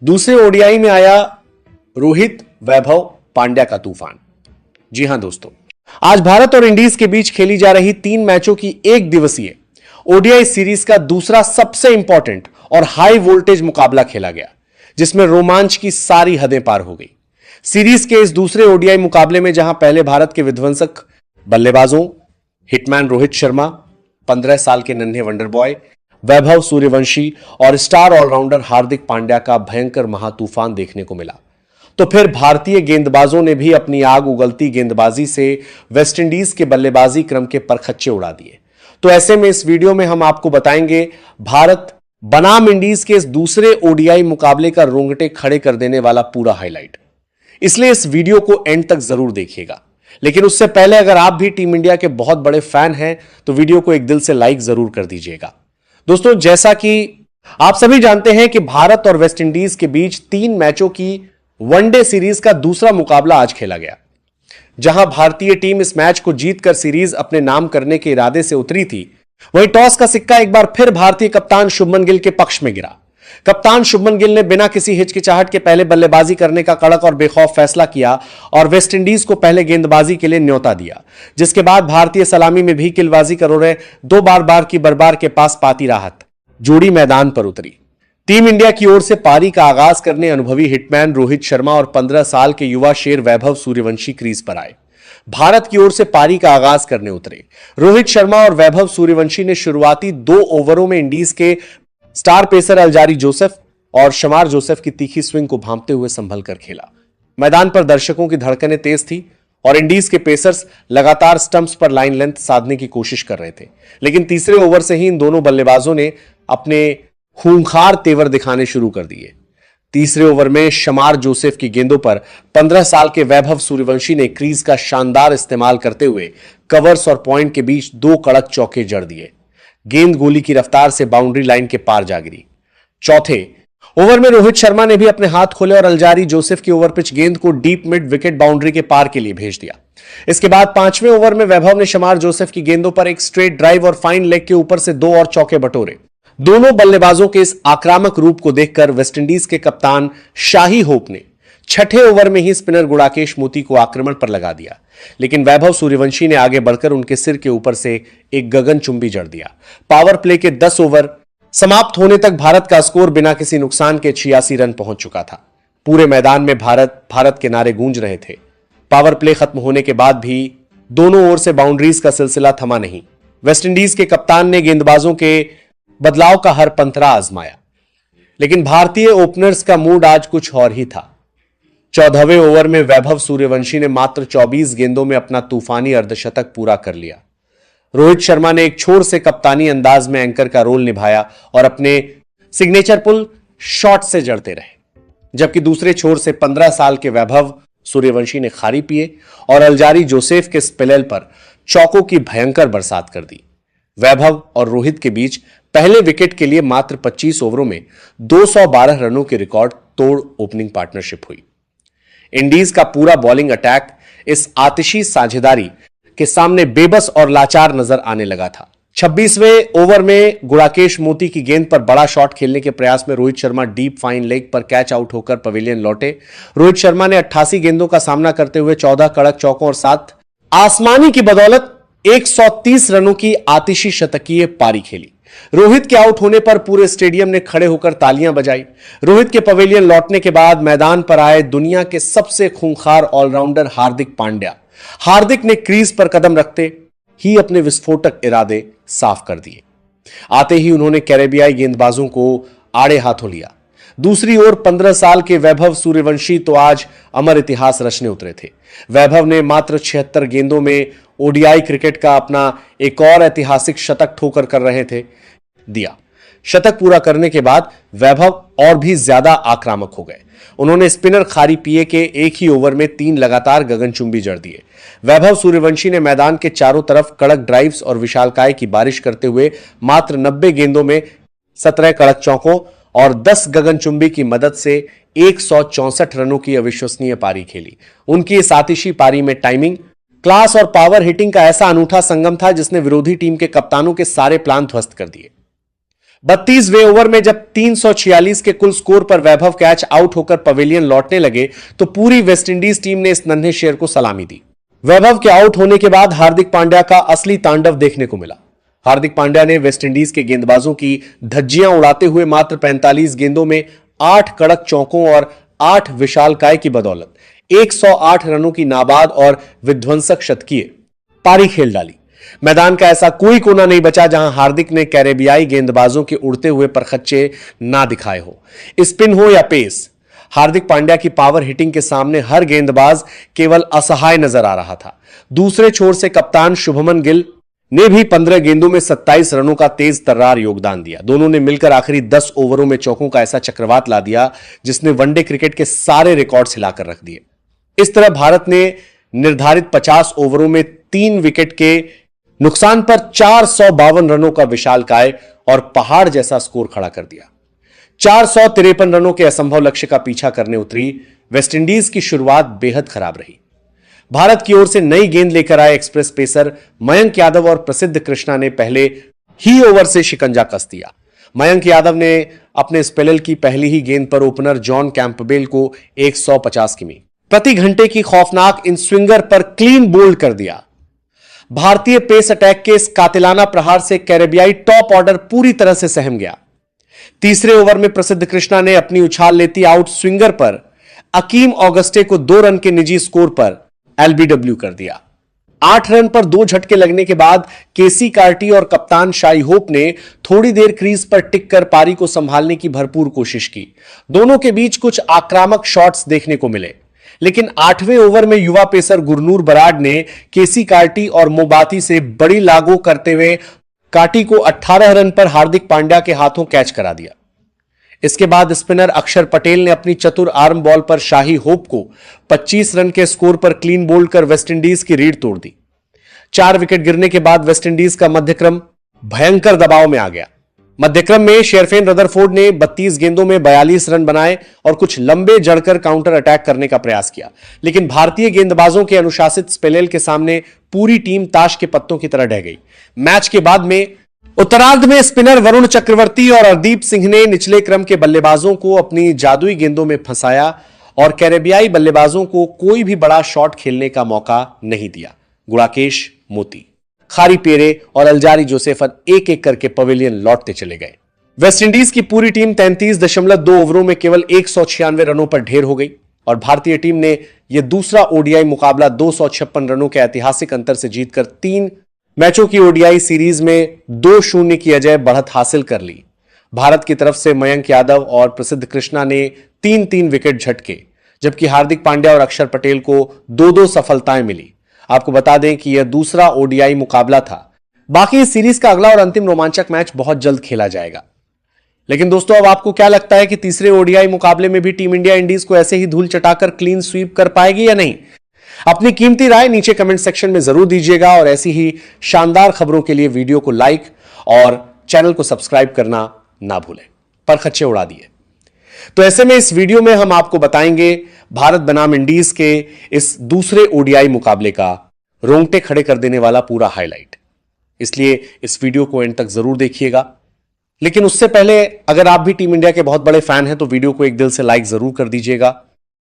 दूसरे ओडीआई में आया रोहित वैभव पांड्या का तूफान। जी हां दोस्तों, आज भारत और इंडीज के बीच खेली जा रही 3 मैचों की एक दिवसीय ओडीआई सीरीज का दूसरा सबसे इंपॉर्टेंट और हाई वोल्टेज मुकाबला खेला गया, जिसमें रोमांच की सारी हदें पार हो गई। सीरीज के इस दूसरे ओडीआई मुकाबले में जहां पहले भारत के विध्वंसक बल्लेबाजों हिटमैन रोहित शर्मा, 15 साल के नन्हे वंडर बॉय वैभव सूर्यवंशी और स्टार ऑलराउंडर हार्दिक पांड्या का भयंकर महातूफान देखने को मिला, तो फिर भारतीय गेंदबाजों ने भी अपनी आग उगलती गेंदबाजी से वेस्टइंडीज के बल्लेबाजी क्रम के परखच्चे उड़ा दिए। तो ऐसे में इस वीडियो में हम आपको बताएंगे भारत बनाम इंडीज के इस दूसरे ओडीआई मुकाबले का रोंगटे खड़े कर देने वाला पूरा हाईलाइट। इसलिए इस वीडियो को एंड तक जरूर देखिएगा। लेकिन उससे पहले अगर आप भी टीम इंडिया के बहुत बड़े फैन हैं तो वीडियो को एक दिल से लाइक जरूर कर दीजिएगा। दोस्तों, जैसा कि आप सभी जानते हैं कि भारत और वेस्टइंडीज के बीच 3 मैचों की वनडे सीरीज का दूसरा मुकाबला आज खेला गया, जहां भारतीय टीम इस मैच को जीतकर सीरीज अपने नाम करने के इरादे से उतरी थी। वहीं टॉस का सिक्का एक बार फिर भारतीय कप्तान शुभमन गिल के पक्ष में गिरा। कप्तान शुभमन गिल ने बिना किसी हिचकिचाहट के पहले बल्लेबाजी करने का कड़क और बेखौफ फैसला किया और वेस्टइंडीज को पहले गेंदबाजी के लिए न्योता दिया, जिसके बाद भारतीय सलामी में भी किलबाजी करोड़े 2 बार की बरबार के पास पाती राहत जोड़ी मैदान पर उतरी। टीम इंडिया की ओर से पारी का आगाज करने अनुभवी हिटमैन रोहित शर्मा और 15 साल के युवा शेर वैभव सूर्यवंशी क्रीज पर आए। भारत की ओर से पारी का आगाज करने उतरे रोहित शर्मा और वैभव सूर्यवंशी ने शुरुआती 2 ओवरों में इंडीज के स्टार पेसर अलजारी जोसेफ और शमार जोसेफ की तीखी स्विंग को भांपते हुए संभल कर खेला। मैदान पर दर्शकों की धड़कनें तेज थी और इंडीज के पेसर्स लगातार स्टंप्स पर लाइन लेंथ साधने की कोशिश कर रहे थे, लेकिन तीसरे ओवर से ही इन दोनों बल्लेबाजों ने अपने खूंखार तेवर दिखाने शुरू कर दिए। तीसरे ओवर में शमार जोसेफ की गेंदों पर 15 साल के वैभव सूर्यवंशी ने क्रीज का शानदार इस्तेमाल करते हुए कवर्स और पॉइंट के बीच 2 कड़क चौके जड़ दिए। गेंद गोली की रफ्तार से बाउंड्री लाइन के पार जा गिरी। चौथे ओवर में रोहित शर्मा ने भी अपने हाथ खोले और अलजारी जोसेफ की ओवर पिच गेंद को डीप मिड विकेट बाउंड्री के पार के लिए भेज दिया। इसके बाद 5वें ओवर में वैभव ने शमार जोसेफ की गेंदों पर एक स्ट्रेट ड्राइव और फाइन लेग के ऊपर से 2 और चौके बटोरे। दोनों बल्लेबाजों के इस आक्रामक रूप को देखकर वेस्टइंडीज के कप्तान शाही होप ने 6ठे ओवर में ही स्पिनर गुड़ाकेश मोती को आक्रमण पर लगा दिया, लेकिन वैभव सूर्यवंशी ने आगे बढ़कर उनके सिर के ऊपर से एक गगनचुंबी जड़ दिया। पावर प्ले के 10 ओवर समाप्त होने तक भारत का स्कोर बिना किसी नुकसान के 86 रन पहुंच चुका था। पूरे मैदान में भारत के नारे गूंज रहे थे। पावर प्ले खत्म होने के बाद भी दोनों ओर से बाउंड्रीज का सिलसिला थमा नहीं। वेस्टइंडीज के कप्तान ने गेंदबाजों के बदलाव का हर पंतरा आजमाया, लेकिन भारतीय ओपनर्स का मूड आज कुछ और ही था। 14वें ओवर में वैभव सूर्यवंशी ने मात्र 24 गेंदों में अपना तूफानी अर्धशतक पूरा कर लिया। रोहित शर्मा ने एक छोर से कप्तानी अंदाज में एंकर का रोल निभाया और अपने सिग्नेचर पुल शॉट से जड़ते रहे, जबकि दूसरे छोर से 15 साल के वैभव सूर्यवंशी ने खारी पिए और अलजारी जोसेफ के स्पेल पर चौकों की भयंकर बरसात कर दी। वैभव और रोहित के बीच पहले विकेट के लिए मात्र 25 ओवरों में 212 रनों के रिकॉर्ड तोड़ ओपनिंग पार्टनरशिप हुई। इंडीज का पूरा बॉलिंग अटैक इस आतिशी साझेदारी के सामने बेबस और लाचार नजर आने लगा था। 26वें ओवर में गुड़ाकेश मोती की गेंद पर बड़ा शॉट खेलने के प्रयास में Rohit Sharma deep fine leg पर कैच आउट होकर पवेलियन लौटे। रोहित शर्मा ने 88 गेंदों का सामना करते हुए 14 कड़क चौकों और 7 आसमानी की बदौलत 130 रनों की आतिशी शतकीय पारी खेली। रोहित के आउट होने पर पूरे स्टेडियम ने खड़े होकर तालियां बजाई। रोहित के पवेलियन लौटने के बाद मैदान पर आए दुनिया के सबसे खूंखार ऑलराउंडर हार्दिक पांड्या। हार्दिक ने क्रीज पर कदम रखते ही अपने विस्फोटक इरादे साफ कर दिए। आते ही उन्होंने कैरेबियाई गेंदबाजों को आड़े हाथों लिया। दूसरी ओर 15 साल के वैभव सूर्यवंशी तो आज अमर इतिहास रचने उतरे थे। वैभव ने मात्र 76 गेंदों में ओडीआई क्रिकेट का अपना एक और ऐतिहासिक शतक ठोकर कर रहे थे दिया। शतक पूरा करने के बाद वैभव और भी ज्यादा आक्रामक हो गए। उन्होंने स्पिनर खारी पिए के एक ही ओवर में 3 लगातार गगनचुंबी जड़ दिए। वैभव सूर्यवंशी ने मैदान के चारों तरफ कड़क ड्राइव्स और विशालकाय की बारिश करते हुए मात्र 90 गेंदों में 17 कड़क चौकों और 10 गगनचुंबी की मदद से 164 रनों की अविश्वसनीय पारी खेली। उनकी इस आतिशी पारी में टाइमिंग, क्लास और पावर हिटिंग का ऐसा अनूठा संगम था जिसने विरोधी टीम के कप्तानों के सारे प्लान ध्वस्त कर दिए। 32वें ओवर में जब 346 के कुल स्कोर पर वैभव कैच आउट होकर पवेलियन लौटने लगे तो पूरी वेस्टइंडीज टीम ने इस नन्हे शेर को सलामी दी। वैभव के आउट होने के बाद हार्दिक पांड्या का असली तांडव देखने को मिला। हार्दिक पांड्या ने वेस्टइंडीज के गेंदबाजों की धज्जियां उड़ाते हुए मात्र 45 गेंदों में 8 कड़क चौकों और 8 विशालकाय की बदौलत 108 रनों की नाबाद और विध्वंसक शतकीय पारी खेल डाली। मैदान का ऐसा कोई कोना नहीं बचा जहां हार्दिक ने कैरेबियाई गेंदबाजों के उड़ते हुए परखच्चे ना दिखाए हो। स्पिन हो या पेस, हार्दिक पांड्या की पावर हिटिंग के सामने हर गेंदबाज केवल असहाय नजर आ रहा था। दूसरे छोर से कप्तान शुभमन गिल ने भी 15 गेंदों में 27 रनों का तेज तर्रार योगदान दिया। दोनों ने मिलकर आखिरी 10 ओवरों में चौकों का ऐसा चक्रवात ला दिया जिसने वनडे क्रिकेट के सारे रिकॉर्ड्स हिलाकर रख दिए। इस तरह भारत ने निर्धारित 50 ओवरों में 3 विकेट के नुकसान पर 452 रनों का विशालकाय और पहाड़ जैसा स्कोर खड़ा कर दिया। 453 रनों के असंभव लक्ष्य का पीछा करने उतरी वेस्टइंडीज की शुरुआत बेहद खराब रही। भारत की ओर से नई गेंद लेकर आए एक्सप्रेस पेसर मयंक यादव और प्रसिद्ध कृष्णा ने पहले ही ओवर से शिकंजा कस दिया। मयंक यादव ने अपने स्पेल की पहली ही गेंद पर ओपनर जॉन कैंपबेल को 150 किमी प्रति घंटे की खौफनाक इन स्विंगर पर क्लीन बोल्ड कर दिया। भारतीय पेस अटैक के इस कातिलाना प्रहार से कैरेबियाई टॉप ऑर्डर पूरी तरह से सहम गया। तीसरे ओवर में प्रसिद्ध कृष्णा ने अपनी उछाल लेती आउट स्विंगर पर अकीम ऑगस्टे को 2 रन के निजी स्कोर पर एलबीडब्ल्यू कर दिया। 8 रन पर 2 झटके लगने के बाद केसी कार्टी और कप्तान शाई होप ने थोड़ी देर क्रीज पर टिक कर पारी को संभालने की भरपूर कोशिश की। दोनों के बीच कुछ आक्रामक शॉट्स देखने को मिले, लेकिन 8वें ओवर में युवा पेसर गुरनूर बराड ने केसी कार्टी और मोबाती से बड़ी लागू करते हुए कार्टी को 18 रन पर हार्दिक पांड्या के हाथों कैच करा दिया। इसके बाद स्पिनर अक्षर पटेल ने अपनी चतुर आर्म बॉल पर शाही होप को 25 रन के स्कोर पर क्लीन बोल्ड कर वेस्टइंडीज की रीड तोड़ दी। 4 विकेट गिरने के बाद वेस्टइंडीज का मध्यक्रम भयंकर दबाव में आ गया। मध्यक्रम में शेरफेन रदरफोर्ड ने 32 गेंदों में 42 रन बनाए और कुछ लंबे जड़कर काउंटर अटैक करने का प्रयास किया, लेकिन भारतीय गेंदबाजों के अनुशासित स्पेल के सामने पूरी टीम ताश के पत्तों की तरह ढह गई। मैच के बाद में उत्तरार्ध में स्पिनर वरुण चक्रवर्ती और हरदीप सिंह ने निचले क्रम के बल्लेबाजों को अपनी जादुई गेंदों में फंसाया और कैरेबियाई बल्लेबाजों को कोई भी बड़ा शॉट खेलने का मौका नहीं दिया। गुड़ाकेश मोती, खारी पेरे और अलजारी जोसेफन एक एक करके पवेलियन लौटते चले गए। वेस्टइंडीज की पूरी टीम 33.2 ओवरों में केवल 196 रनों पर ढेर हो गई और भारतीय टीम ने यह दूसरा ओडीआई मुकाबला 256 रनों के ऐतिहासिक अंतर से जीतकर 3 मैचों की ओडीआई सीरीज में 2-0 की अजय बढ़त हासिल कर ली। भारत की तरफ से मयंक यादव और प्रसिद्ध कृष्णा ने 3-3 विकेट झटके, जबकि हार्दिक पांड्या और अक्षर पटेल को 2-2 सफलताएं मिली। आपको बता दें कि यह दूसरा ओडीआई मुकाबला था। बाकी इस सीरीज का अगला और अंतिम रोमांचक मैच बहुत जल्द खेला जाएगा। लेकिन दोस्तों, अब आपको क्या लगता है कि तीसरे ओडीआई मुकाबले में भी टीम इंडिया इंडीज को ऐसे ही धूल चटाकर क्लीन स्वीप कर पाएगी या नहीं? अपनी कीमती राय नीचे कमेंट सेक्शन में जरूर दीजिएगा और ऐसी ही शानदार खबरों के लिए वीडियो को लाइक और चैनल को सब्सक्राइब करना ना भूलें। परखच्चे उड़ा दिए। तो ऐसे में इस वीडियो में हम आपको बताएंगे भारत बनाम इंडीज के इस दूसरे ओडीआई मुकाबले का रोंगटे खड़े कर देने वाला पूरा हाईलाइट। इसलिए इस वीडियो को एंड तक जरूर देखिएगा। लेकिन उससे पहले अगर आप भी टीम इंडिया के बहुत बड़े फैन हैं तो वीडियो को एक दिल से लाइक जरूर कर दीजिएगा।